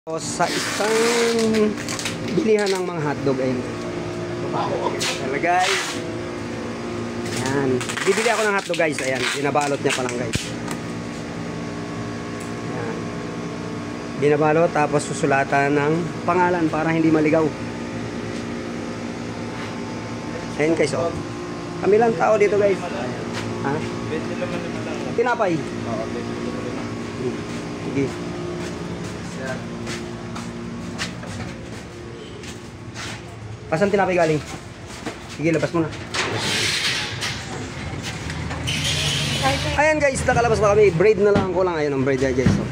Sa isang bilihan ng mga hotdog ay hello guys, ayan, bibili ako ng hotdog guys, ayan, binabalot niya pa lang guys, ayan, binabalot tapos susulatan ng pangalan para hindi maligaw. Ayan guys, oh, kami lang tao dito guys, ha? Tinapay. Sige. Pasan tinapay galing? Sige, labas mo na. Ayan guys, nakalabas na kami. Braid na lang ko lang. Ayan ang braid guys. So.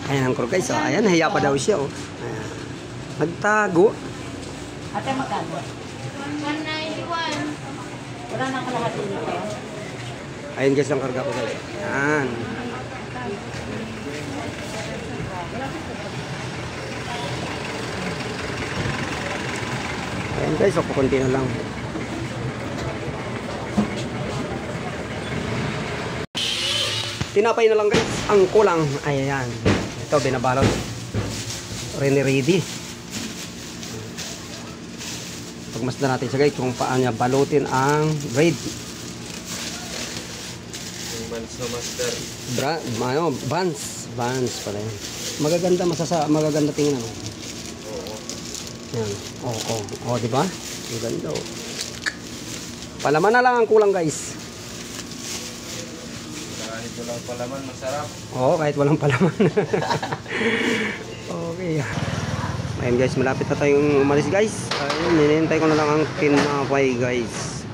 Ayan ang crook guys. So. Ayan, nahiya pa daw siya. Oh. Ayan. Nagtago. Ate, magkano? 191. Wala nang kalahati nito. Ayan guys ang karga ko guys. Ayan. Ayan guys, so kukunti na lang. Tinapay na lang guys, ang kulang. Ayan, ito binabalot. Ready. Pagmasdan natin siya guys kung paano niya balutin ang bread. Yung buns na master. Buns pala yan. Magaganda tingnan. Yan. Oh, di ba? Ang ganda. Palaman na lang ang kulang, guys. Kahit walang palaman, masarap. Oo, kahit walang palaman. Okay. Ayun, guys, malapit na tayong umalis, guys. Ayun, hinihintay ko na lang ang tinapay, guys.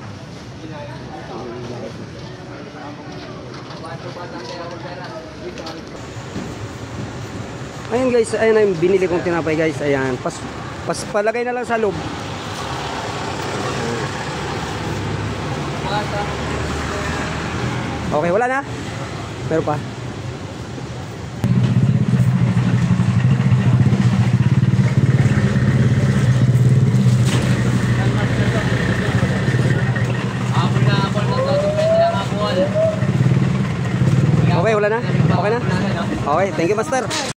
Ayun, guys, ayun na yung binili kong tinapay, guys. Ayan, palagay na lang sa loob. Okay, wala na? Meron pa? Okay, wala na? Okay na? Okay, thank you, Master.